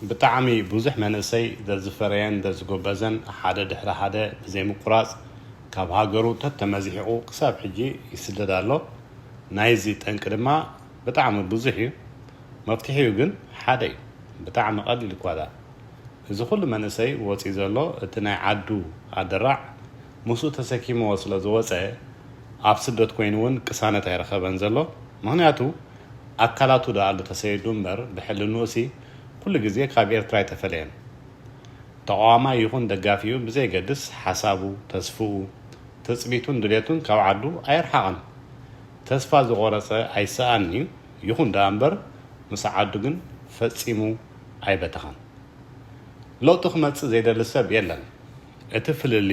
بتعمي بوزح منسي درزفريان درزقوبزن حدا دحر حدا زي مقراص كاب هاجرو تتمزحقو قساب حجي يسددالو نايزي تنقدما بتعمي بوزحي مفتحيو جن حدا بتعمي قليل كوادا إذا كل منسي وصي زلو اتناي عدو عدرع مسو تسكيمو وصل زوصه ابسدت كوينون قسانه يرخبن زلو مهنياتو አካላቱ ዳሉ ተሰይዱምበር በሕልኑሲ ኩሉ ግዜ ካብ ኤርትራ ተፈለየን ተቋማ ይሁን ደጋፊዩ ብዘይ ገድስ ሐሳቡ ተስፉኡ ተጽቢቱን ድሌቱን ካብ ዓዱ አይርሐቅን ተስፋ ዝቆረጸ አይሰአኒ ይሁን ዳምበር ምስ ዓዱ ግን ፈጺሙ አይበተኸን ለውጥ ክመጽእ ዘይደልሰብ የለን እቲ ፍልሊ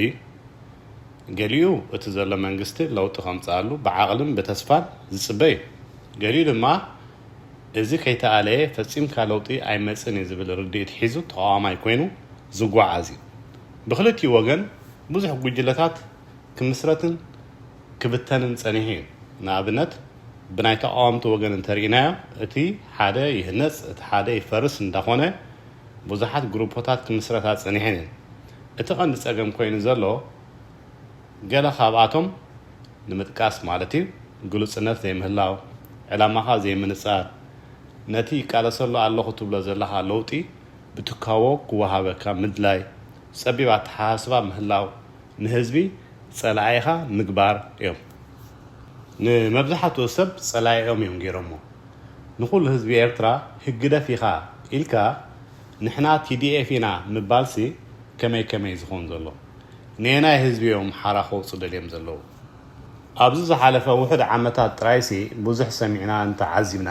ገሊዩ እቲ ዘሎ መንግስቲ ለውጥ ከምጻሉ በዓቅልን በተስፋን ዝጽበይ ገሊዩ ድማ እዚ ከይተኣለየ ፈጺምካ ለውጢ ኣይመጽን ዝብል ርድኢት ሒዙ ተቃዋማይ ኮይኑ ዝጓዓዚ ብክልቲኡ ወገን ብዙሕ ጉጅለታት ክምስረትን ክብተንን ጸኒሑ ንኣብነት ብናይ ተቃዋምቲ ወገን እንተሪእናዮ እቲ ሓደ ይህነጽ እቲ ሓደ ይፈርስ እንዳኾነ ብዙሓት ግሩፖታት ክምስረታ ጸኒሐን እቲ ቀንዲ ጸገም ኮይኑ ዘሎ ገለ ካብኣቶም ንምጥቃስ ማለት እዩ ግሉጽነት ዘይምህላው ዕላማኻ ዘይምንጻር ነቲ ቃለሰሎ ኣለኹ ትብሎ ዘለኻ ለውጢ ብትካዎ ክወሃበካ ምድላይ ጸቢብ ኣተሓሳስባ ምህላው ንህዝቢ ጸላኢኻ ምግባር እዮም ንመብዛሕትኡ ሰብ ጸላኢኦም እዮም ገይሮሞ ንኹሉ ህዝቢ ኤርትራ ህግደፍ ኢኻ ኢልካ ንሕና TDF ኢና ምባልሲ ከመይ ዝኾን ዘሎ ንናይ ህዝቢኦም ሓራኹ ጽደልዮም ዘለዉ ኣብዚ ዝሓለፈ ውሕድ ዓመታት ጥራይሲ ብዙሕ ሰሚዕና እንተዓዚብና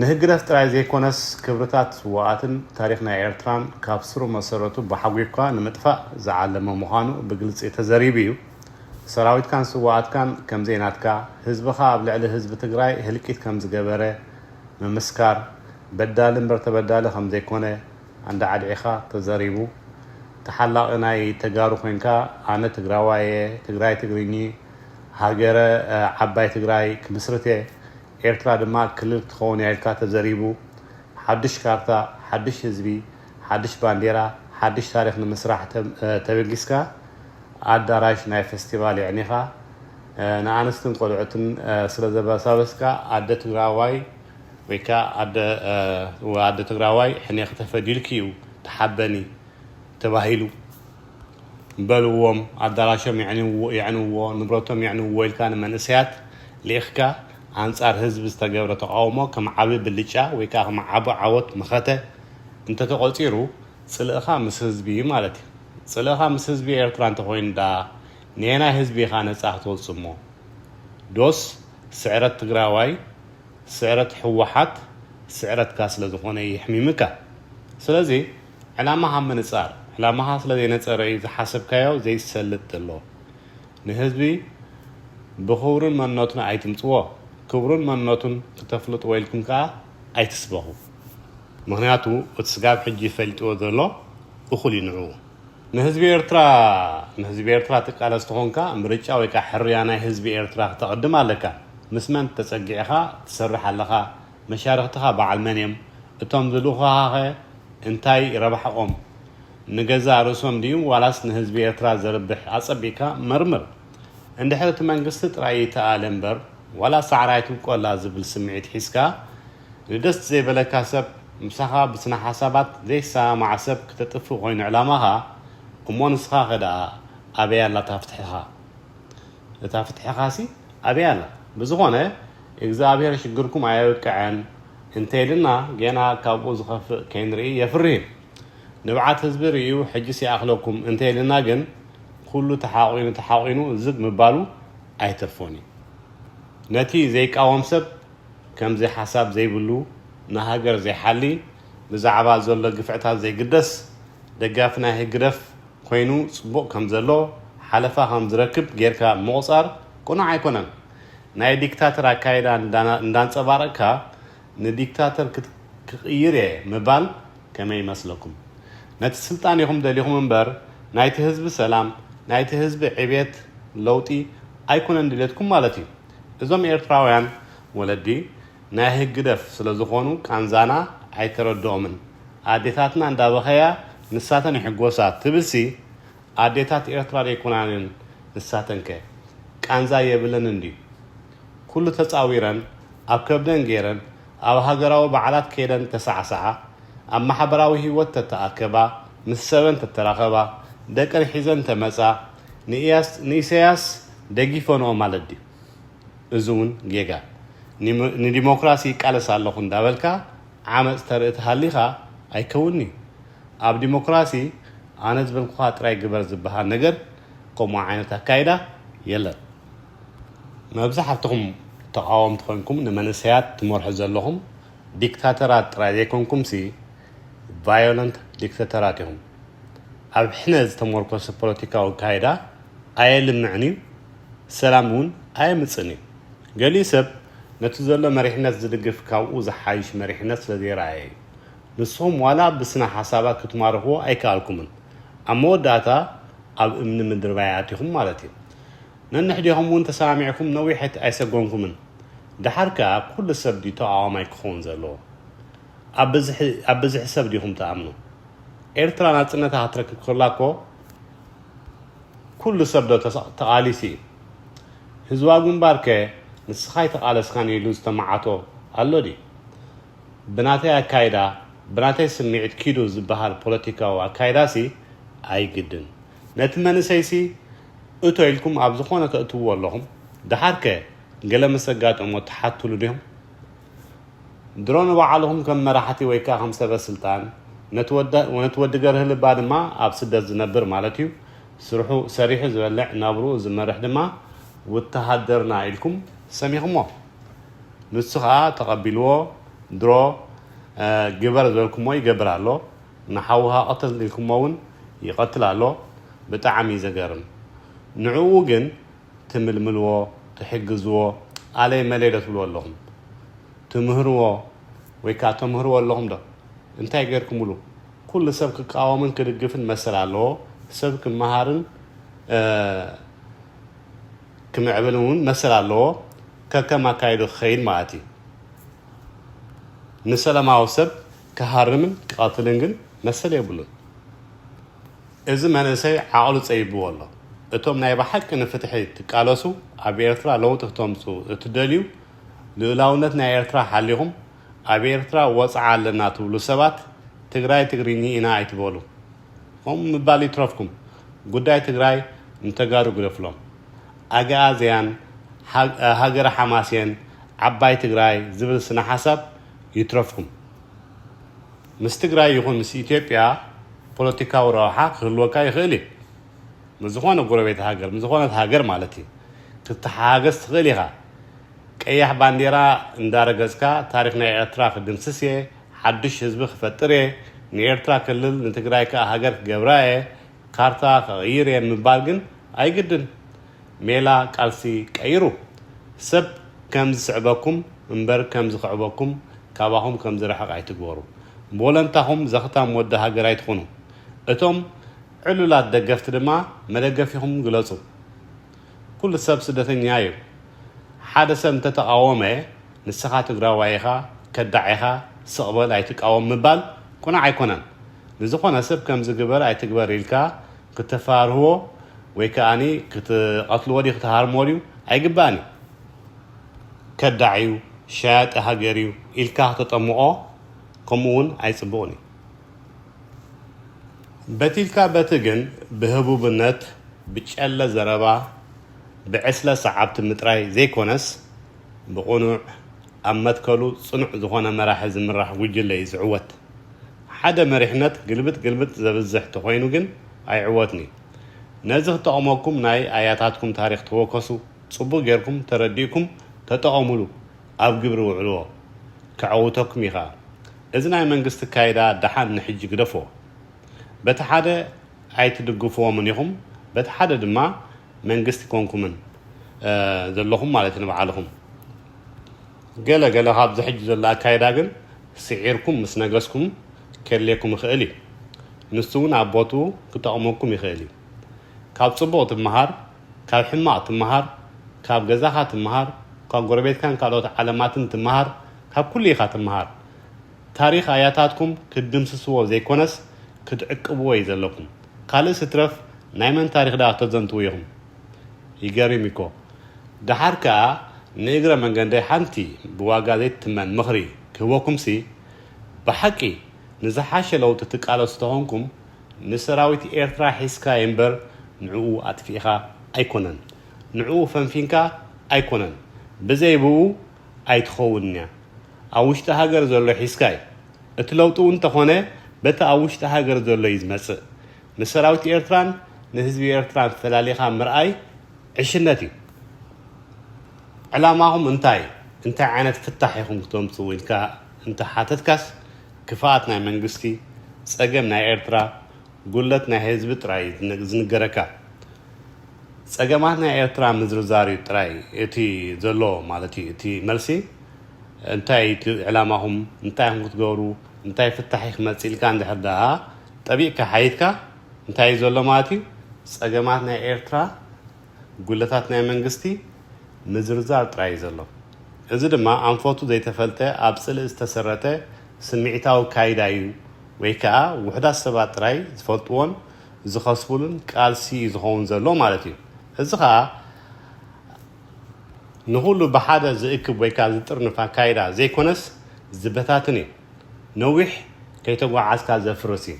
ንህግደፍ ጥራይ ዘይኮነስ ክብርታት ወኣትን ታሪኽና ኤርትራን ካብ ስሩ መሰረቱ ብሓጒካ ንምጥፋእ ዝዓለመ ምዃኑ ብግልጽ ተዘሪቡ እዩ ሰራዊትካን ስዋኣትካን ከም ዘይናትካ ህዝብኻ ኣብ ልዕሊ ህዝቢ ትግራይ ህልቂት ከም ዝገበረ ምምስካር በዳል እምበር ተበዳለ ከም ዘይኮነ አንዳ ዓድዒኻ ተዘሪቡ ተሓላቕ ናይ ተጋሩ ኮይንካ ኣነ ትግራዋይ ትግራይ ትግርኝ ሃገረ ዓባይ ትግራይ ክምስርት ኤርትራ ድማ ክልል ትኸውን ያልካ ተዘሪቡ ሓድሽ ካርታ ሓድሽ ህዝቢ ሓድሽ ባንዴራ ሓድሽ ታሪኽ ንምስራሕ ተበጊስካ ኣዳራሽ ናይ ፌስቲቫል ይዕኒኻ ንኣንስትን ቆልዑትን ስለ ዘበሳበስካ ኣደ ትግራዋይ ወይካ ኣደ ትግራዋይ ሕኔኽ ተፈዲልክ እዩ ተሓበኒ ተባሂሉ በልዎም ኣዳራሾም ይዕንዎ ንብረቶም ይዕንዎ ኢልካ ንመንእሰያት ሊእኽካ አንጻር ህዝብ ዝተገብረ ተቃውሞ ከም ዓቢ ብልጫ ወይ ከዓ ከም ዓቢ ዓወት መኸተ እንተተቆፂሩ ጽልእኻ ምስ ህዝቢ ማለት እዩ ጽልእኻ ምስ ህዝቢ ኤርትራ እንተኮይኑ ዳ ንናይ ህዝቢ ኢኻ ነጻ ክትወፅሞ ዶስ ስዕረት ትግራዋይ ስዕረት ሕወሓት ስዕረትካ ስለ ዝኾነ ይሕሚምካ ስለዚ ዕላማኻ ምንጻር ዕላማኻ ስለ ዘይነጸረ እዩ ዝሓሰብካዮ ዘይሰልጥ ኣሎ ንህዝቢ ብኽብርን መንነቱን ኣይትምጽዎ ክብሩን መንነቱን ክተፍልጥ ወይልኩም ከዓ ኣይትስበኹ ምክንያቱ እቲ ስጋብ ሕጂ ፈልጥዎ ዘሎ እኹል ይንዑ ንህዝቢ ኤርትራ ትቃለስ ትኾንካ ምርጫ ወይ ከዓ ሕርያ ናይ ህዝቢ ኤርትራ ክትቐድም ኣለካ ምስ መን ተጸጊዕኻ ትሰርሕ ኣለኻ መሻርክትኻ በዓል መን እዮም እቶም ዝልኡኻ እንታይ ረብሓኦም ንገዛ ርእሶም ድዩ ዋላስ ንህዝቢ ኤርትራ ዘርብሕ ኣጸቢካ መርምር እንድሕር እቲ መንግስቲ ጥራይ ተኣለ እምበር ወላ ሳዕራይቱ ቆላ ዝብል ስምዒት ሒዝካ ንደስ ዘይበለካ ሰብ ምሳኻ ብስነ ሓሳባት ዘይሰማዕ ሰብ ክትጥፍእ ኮይኑ ዕላማኻ እሞ ንስኻ ኸዳ ኣበያላ እታ ፍትሕኻሲ ኣበያላ ብዝኾነ እግዚኣብሔር ሽግርኩም ኣየውቅዐን እንተይልና ገና ካብኡ ዝኸፍእ ከይንርኢ የፍርህ ንብዓት ህዝቢ ርዩ ሕጂ ሲኣኽለኩም እንተይልና ግን ኩሉ ተሓቂኑ ዝግ ምባሉ ኣይተርፎኒ ነቲ ዘይቃወም ሰብ ከምዚ ሓሳብ ዘይብሉ ንሃገር ዘይሓሊ ብዛዕባ ዘሎ ግፍዕታት ዘይግደስ ደጋፍ ናይ ህግደፍ ኮይኑ ጽቡቕ ከም ዘሎ ሓለፋ ከም ዝረክብ ጌርካ ምቑፃር ቁኑዕ ኣይኮነን ናይ ዲክታተር ኣካይዳ እንዳንጸባረቕካ ንዲክታተር ክቕይር ምባል ከመይ ይመስለኩም ነቲ ስልጣን ይኹም ደሊኹም እምበር ናይቲ ህዝቢ ሰላም ናይቲ ህዝቢ ዕቤት ለውጢ ኣይኮነን ድሌትኩም ማለት እዩ እዞም ኤርትራውያን ወለዲ ናይ ህግደፍ ስለ ዝኾኑ ቃንዛና ኣይተረድኦምን ኣዴታትና እንዳበኸያ ንሳተን ይሕጎሳት ትብልሲ ኣዴታት ኤርትራ ዘይኮናንን ንሳተንከ ቃንዛ የብለን እንዲ ኩሉ ተጻዊረን ኣብ ከብደን ገይረን ኣብ ሃገራዊ በዓላት ከይደን ተሳዕሳዓ ኣብ ማሕበራዊ ህይወት ተተኣከባ ምስ ሰበን ተተራኸባ ደቀን ሒዘን ተመጻ ንኢሳያስ ደጊፈንኦ ማለት ድዩ እዚ እውን ጌጋ ንዲሞክራሲ ቃለስ ኣለኹ እንዳበልካ ዓመፅ ተርእቲ ሃሊኻ ኣይከውኒ ኣብ ዲሞክራሲ ኣነ ዝበልኩኻ ጥራይ ግበር ዝበሃል ነገር ከምኡ ዓይነት ኣካይዳ የለን መብዛሕትኹም ተቃወምቲ ኮይንኩም ንመንእሰያት ትመርሑ ዘለኹም ዲክታተራት ጥራይ ዘይኮንኩም ሲ ቫዮለንት ዲክታተራት ኢኹም ኣብ ሕነ ዝተመርኮሰ ፖለቲካዊ ካይዳ ኣየልምዕን እዩ ሰላም እውን ኣየምፅን እዩ ገሊኡ ሰብ ነቲ ዘሎ መሪሕነት ዝድግፍ ካብኡ ዝሓይሽ መሪሕነት ስለዘይረኣየ እዩ ንስኹም ዋላ ብስነ ሓሳባት ክትማርኽዎ ኣይከኣልኩምን ኣብ መወዳእታ ኣብ እምኒ ምድሪ ባያትኹም ማለት እዩ ነንሕዲኹም እውን ተሰማሚዕኩም ነዊሕት ኣይሰጎንኩምን ድሓርካ ኩሉ ሰብ ዲ ተቃዋማይ ክኸውን ዘለዎ ኣብ ብዙሕ ሰብ ዲኹም ተኣምኑ ኤርትራ ናጽነታ ክትረክብ ከላኮ ኩሉ ሰብ ዶ ተቃሊሲ እዩ ህዝባ ግንባርከ ንስኻይ ተቃለስካን ኢሉ ዝተማዓቶ ኣሎ ዲ ብናተይ ኣካይዳ ብናተይ ስምዒት ኪዱ ዝበሃል ፖለቲካዊ ኣካይዳሲ ኣይግድን ነቲ መንእሰይሲ እቶ ኢልኩም ኣብ ዝኾነ ተእትውዎ ኣለኹም ድሓርከ ገለ መሰጋጥሞ ተሓትሉ ዲኹም ድሮ ንባዕልኹም ከም መራሕቲ ወይ ከዓ ከም ሰበ ስልጣን ነቲ ወዲ ገርህ ልባ ድማ ኣብ ስደት ዝነብር ማለት እዩ ስርሑ ሰሪሑ ዝበልዕ ናብሩ ዝመርሕ ድማ ውተሃደርና ኢልኩም ሰሚኹሞ ንሱ ከዓ ተቐቢልዎ ድሮ ግበር ዝበልኩሞ ይገብር ኣሎ ንሓውሃ ቀትል ኢልኩሞ እውን ይቐትል ኣሎ ብጣዕሚ ዘገርም ንዕኡ ግን ትምልምልዎ ትሕግዝዎ ኣለይ መለይዶ ትብልዎ ኣለኹም ትምህርዎ ወይ ከዓ ተምህርዎ ኣለኹም ዶ እንታይ ገይርኩምሉ ኩሉ ሰብ ክቃወምን ክድግፍን መሰል ኣለዎ ሰብ ክመሃርን ክምዕብልን እውን መሰል ኣለዎ ከከም ኣካይዱ ክኸይድ ማለት እዩ ንሰላማዊ ሰብ ክሃርምን ክቐትልን ግን መሰል የብሉን እዚ መንእሰይ ዓቕሉ ፀይብዎ ኣሎ እቶም ናይ ባሓቂ ንፍትሒ ትቃለሱ ኣብ ኤርትራ ለውጢ ክተምፁ እትደልዩ ልኡላውነት ናይ ኤርትራ ሓሊኹም ኣብ ኤርትራ ወፅዓ ኣለና ትብሉ ሰባት ትግራይ ትግርኛ ኢና ኣይትበሉ ከምኡ ምባል ይትረፍኩም ጉዳይ ትግራይ እንተጋሩ ግደፍሎም ኣጋኣዝያን ሃገረ ሓማስየን ዓባይ ትግራይ ዝብል ስነ ሓሳብ ይትረፍኩም ምስ ትግራይ ይኹን ምስ ኢትዮጵያ ፖለቲካዊ ረብሓ ክህልወካ ይኽእል እዩ ምዝኾነ ጎረቤት ሃገር ምዝኾነት ሃገር ማለት እዩ ክትሓገዝ ትኽእል ኢኻ ቀያሕ ባንዴራ እንዳረገፅካ ታሪክ ናይ ኤርትራ ክድምስስ እየ ሓድሽ ህዝቢ ክፈጥር እየ ንኤርትራ ክልል ንትግራይ ከዓ ሃገር ክገብራ እየ ካርታ ክቕይር እየ ምባል ግን ኣይግድን ሜላ ቃልሲ ቀይሩ ሰብ ከም ዝስዕበኩም እምበር ከም ዝኽዕበኩም ካባኹም ከም ዝረሕቕ ኣይትግበሩ ቦለንታኹም ዘኽታም ወዲ ሃገር ኣይትኾኑ እቶም ዕሉላት ደገፍቲ ድማ መደገፊኹም ግለጹ ኩሉ ሰብ ስደተኛ እዩ ሓደ ሰብ እንተተቃወመ ንስኻ ትግራዋይ ኢኻ ከዳዒኻ ስቕበል ኣይትቃወም ምባል ቁናዕ ኣይኮነን ንዝኾነ ሰብ ከም ዝግበር ኣይትግበር ኢልካ ክትፋርህዎ ወይ ከዓኒ ክትቐትልዎ ዲ ክትሃርሞ ድዩ ኣይግባእኒ ከዳዕዩ ሸያጢ ሃገር እዩ ኢልካ ክትጠምቆ ከምኡውን ኣይፅቡቕኒ በቲልካ በቲ ግን ብህቡብነት ብጨለ ዘረባ ብዕስለ ሰዓብቲ ምጥራይ ዘይኮነስ ብቑኑዕ ኣብ መትከሉ ጽኑዕ ዝኾነ መራሒ ዝምራሕ ጉጅለ እዩ ዝዕወት ሓደ መሪሕነት ግልብጥ ዘብዝሕ ተኾይኑ ግን ኣይዕወትኒ ነዚ ክተቐመኩም ናይ ኣያታትኩም ታሪክ ተወከሱ ጽቡቕ ጌርኩም ተረዲእኩም ተጠቐሙሉ ኣብ ግብሪ ውዕልዎ ክዓውተኩም ኢኻ እዚ ናይ መንግስቲ ካይዳ ደሓን ንሕጂ ግደፎ በቲ ሓደ ኣይትድግፍዎምን ኢኹም በቲ ሓደ ድማ መንግስቲ ኮንኩምን ዘለኹም ማለት ንበዓልኹም ገለ ካብ ዝሕጂ ዘሎ ኣካይዳ ግን ስዒርኩም ምስ ነገስኩም ከልየኩም ይኽእል እዩ ንሱ እውን ኣብ ቦትኡ ክጠቕመኩም ይኽእል እዩ ካብ ጽቡቕ ትመሃር ካብ ሕማቕ ትመሃር ካብ ገዛኻ ትመሃር ካብ ጎረቤትካን ካልኦት ዓለማትን ትመሃር ካብ ኩሉ ኢኻ ትመሃር ታሪክ አያታትኩም ክድምስስዎ ዘይኮነስ ክትዕቅብዎ ይዘለኩም ካልእ ስትረፍ ናይ መን ታሪክ ዳ ተዘንትው ይኹም ይገርም እኮ ድሓር ከዓ ንእግረ መንገንደይ ሓንቲ ብዋጋ ዘይትመን ምኽሪ ክህበኩምሲ ብሓቂ ንዝሓሸ ለውጢ ትቃለሱ ተኾንኩም ንሰራዊት ኤርትራ ሒዝካ እምበር ንዕኡ ኣጥፊእኻ ኣይኮነን ንዕኡ ፈንፊንካ ኣይኮነን ብዘይብኡ ኣይትኸውን እያ ኣብ ውሽጢ ሃገር ዘሎ ሒዝካይ እቲ ለውጢ እውን ተኾነ በቲ ኣብ ውሽጢ ሃገር ዘሎ እዩ ዝመፅእ ንሰራዊት ኤርትራን ንህዝቢ ኤርትራን ፈላሊኻ ምርኣይ ዕሽነት እዩ ዕላማኹም እንታይ ዓይነት ፍታሕ ኢኹም ክትምፅኡ ኢልካ እንተሓተትካስ ክፍኣት ናይ መንግስቲ ፀገም ናይ ኤርትራ ጉለት ናይ ህዝቢ ጥራይ ዝንገረካ ፀገማት ናይ ኤርትራ ምዝርዛር እዩ ጥራይ እቲ ዘሎ ማለት እዩ እቲ መልሲ እንታይ ዕላማኹም እንታይ ክትገብሩ እንታይ ፍታሕ ክመፅእ ኢልካ እንድሕር ደኣ ጠቢቕካ ሓይድካ እንታይ ዘሎ ማለት እዩ ፀገማት ናይ ኤርትራ ጉለታት ናይ መንግስቲ ምዝርዛር ጥራይ ዘሎ እዚ ድማ ኣንፈቱ ዘይተፈልጠ ኣብ ፅልእ ዝተሰረተ ስምዒታዊ ካይዳ እዩ ወይ ከዓ ውሕዳት ሰባት ጥራይ ዝፈልጥዎን ዝኸስቡልን ቃልሲ ዝኸውን ዘሎ ማለት እዩ እዚ ከዓ ንሁሉ ብሓደ ዝእክብ ወይ ከዓ ዝጥርንፋ ካይዳ ዘይኮነስ ዝበታትን እዩ ነዊሕ ከይተጓዓዝካ ዘፍርስ እዩ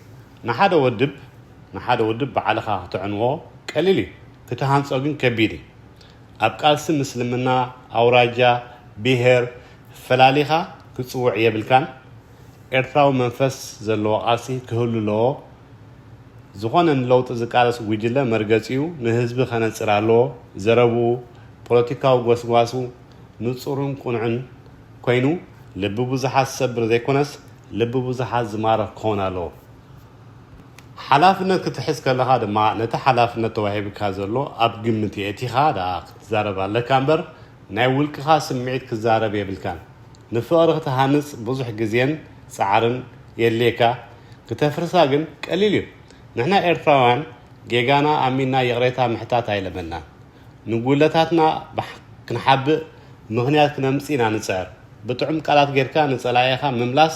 ንሓደ ወድብ ባዕልኻ ክትዕንዎ ቀሊል እዩ ክትሃንፆ ግን ከቢድ እዩ ኣብ ቃልሲ ምስልምና ኣውራጃ ብሄር ፈላሊኻ ክፅውዕ የብልካን ኤርትራዊ መንፈስ ዘለዎ ቃልሲ ክህሉ ኣለዎ ዝኾነ ንለውጢ ዝቃለስ ጉጅለ መርገፂኡ ንህዝቢ ከነፅር ኣለዎ ዘረብኡ ፖለቲካዊ ጎስጓሱ ንፁርን ቁንዕን ኮይኑ ልቢ ብዙሓት ዝሰብር ዘይኮነስ ልቢ ብዙሓት ዝማርኽ ክኸውን ኣለዎ ሓላፍነት ክትሕዝ ከለኻ ድማ ነቲ ሓላፍነት ተዋሂብካ ዘሎ ኣብ ግምት የእቲኻ ዳ ክትዛረብ ኣለካ እምበር ናይ ውልቅኻ ስምዒት ክዛረብ የብልካን ንፍቕሪ ክትሃንፅ ብዙሕ ግዜን ፃዕርን የድልየካ ክተፍርሳ ግን ቀሊል እዩ ንሕና ኤርትራውያን ጌጋና ኣሚና የቕሬታ ምሕታት ኣይለመና ንጉለታትና ክንሓብእ ምኽንያት ክነምፅ ኢና ንፅዕር ብጥዑም ቃላት ጌርካ ንፀላኢኻ ምምላስ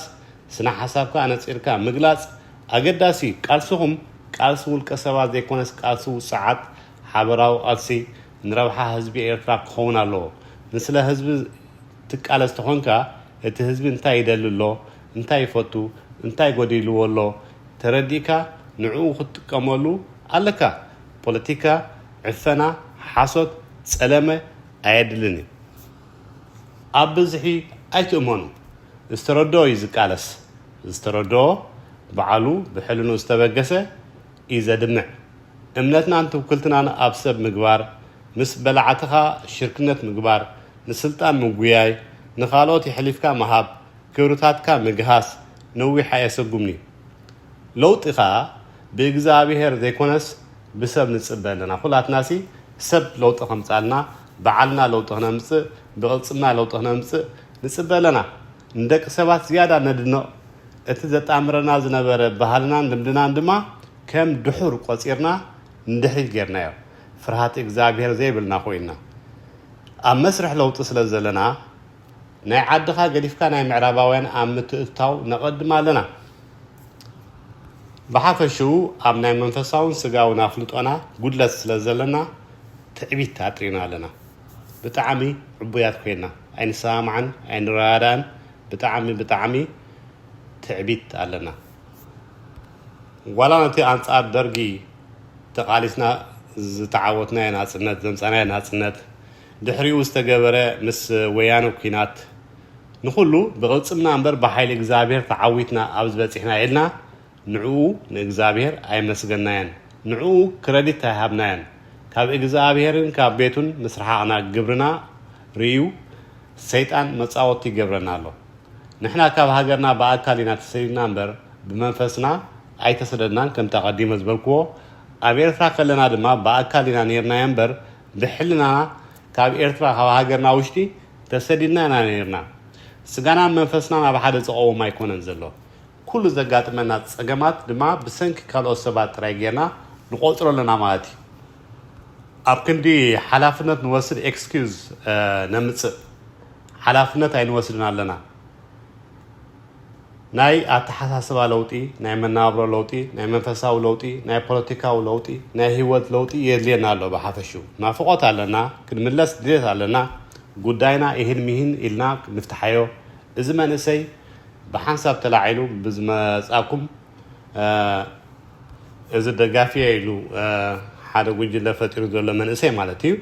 ስነ ሓሳብካ ነፂርካ ምግላፅ ኣገዳሲ ቃልስኹም ቃልሲ ውልቀ ሰባት ዘይኮነስ ቃልሲ ውፅዓት ሓበራዊ ቃልሲ ንረብሓ ህዝቢ ኤርትራ ክኸውን ኣለዎ ንስለ ህዝቢ ትቃለስ ተኾንካ እቲ ህዝቢ እንታይ ይደሊ ኣሎ እንታይ ይፈቱ እንታይ ጎዲልዎ ኣሎ ተረዲእካ ንዕኡ ክትጥቀመሉ ኣለካ ፖለቲካ ዕፈና ሓሶት ፀለመ ኣየድልን እዩ ኣብ ብዝሒ ኣይትእመኑ ዝተረድኦ እዩ ዝቃለስ ዝተረድኦ በዓሉ ብሕልኑ ዝተበገሰ እዩ ዘድምዕ እምነትናን ትውክልትናን ኣብ ሰብ ምግባር ምስ በላዓትኻ ሽርክነት ምግባር ንስልጣን ምጉያይ ንኻልኦት ይሕሊፍካ መሃብ ክብርታትካ ምግሃስ ነዊሕ ኣየሰጉምኒ ለውጢኻ ብእግዚኣብሔር ዘይኮነስ ብሰብ ንፅበ ኣለና ኩላትናሲ ሰብ ለውጢ ከምፃልና በዓልና ለውጢ ክነምፅእ ብቕልፅምና ለውጢ ክነምፅእ ንፅበ ኣለና ንደቂ ሰባት ዝያዳ ነድንቕ እቲ ዘጣምረና ዝነበረ ባህልናን ልምድናን ድማ ከም ድሑር ቆፂርና ንድሕሪት ጌርናዮ ፍርሃት እግዚኣብሔር ዘይብልና ኮይና ኣብ መስርሕ ለውጢ ስለ ዘለና ናይ ዓድኻ ገዲፍካ ናይ ምዕራባውያን ኣብ ምትእትታው ነቐድም ኣለና ብሓፈሽኡ ኣብ ናይ መንፈሳውን ስጋውን ኣፍልጦና ጉድለት ስለ ዘለና ትዕቢት ኣጥሪና ኣለና ብጣዕሚ ዕቡያት ኮይና ኣይንሰማዕን ኣይንረዳዳን ብጣዕሚ ትዕቢት ኣለና ዋላ ነቲ ኣንጻር ደርጊ ተቃሊስና ዝተዓወትናዮ ናፅነት ዘምፃናዮ ናፅነት ድሕሪኡ ዝተገበረ ምስ ወያነ ኩናት ንኩሉ ብቕልፅምና እምበር ብሓይሊ እግዚኣብሔር ተዓዊትና ኣብ ዝበፂሕና ኢልና ንዕኡ ንእግዚኣብሔር ኣይመስገናየን ንዕኡ ክረዲት ኣይሃብናየን ካብ እግዚኣብሔርን ካብ ቤቱን ምስ ረሓቕና ግብርና ርዩ ሰይጣን መፃወቲ ይገብረና ኣሎ ንሕና ካብ ሃገርና ብኣካል ኢና ተሰዲድና እምበር ብመንፈስና ኣይተሰደድናን ከም ተቐዲመ ዝበልክዎ ኣብ ኤርትራ ከለና ድማ ብኣካል ኢና ነርናዮ እምበር ብሕልናና ካብ ኤርትራ ካብ ሃገርና ውሽጢ ተሰዲድና ኢና ነርና ስጋናን መንፈስናን ኣብ ሓደ ዝቐውም ኣይኮነን ዘሎ ኩሉ ዘጋጥመና ፀገማት ድማ ብሰንኪ ካልኦት ሰባት ጥራይ ጌርና ንቆፅሮ ኣለና ማለት እዩ ኣብ ክንዲ ሓላፍነት ንወስድ ኤክስኪውዝ ነምፅእ ሓላፍነት ኣይንወስድን ኣለና ናይ አተሐሳስባ ለውጢ ናይ መናብሮ ለውጢ ናይ መንፈሳዊ ለውጢ ናይ ፖለቲካዊ ለውጢ ናይ ህይወት ለውጢ የድልየና ኣሎ በሐፈሹ ናፍቆት ኣለና ክንምለስ ድሌት ኣለና ጉዳይና ይህን ሚህን ኢልና ንፍትሐዮ እዚ መንእሰይ በሐንሳብ ተላዒሉ ብዝመጻኩም እዚ ደጋፊያ ኢሉ ሓደ ጉጅለ ፈጢሩ ዘሎ መንእሰይ ማለት እዩ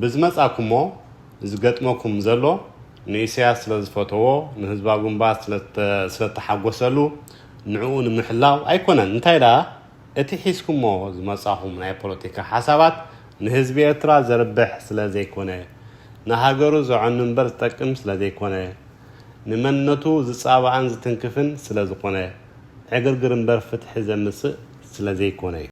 ብዝመጻኩምሞ ዝገጥመኩም ዘሎ ንኢሳያስ ስለዝፈተዎ ንህዝባ ጉንባት ስለተሓጎሰሉ ንዕኡ ንምሕላው ኣይኮነን እንታይ ዳ እቲ ሒስኩምሞ ዝመጻኹም ናይ ፖለቲካ ሓሳባት ንህዝቢ ኤርትራ ዘርብሕ ስለዘይኮነ ንሃገሩ ዝዕኑ እምበር ዝጠቅም ስለዘይኮነ ንመነቱ ዝጻባኣን ዝትንክፍን ስለዝኮነ ዕግርግር እምበር ፍትሒ ዘምጽእ ስለዘይኮነ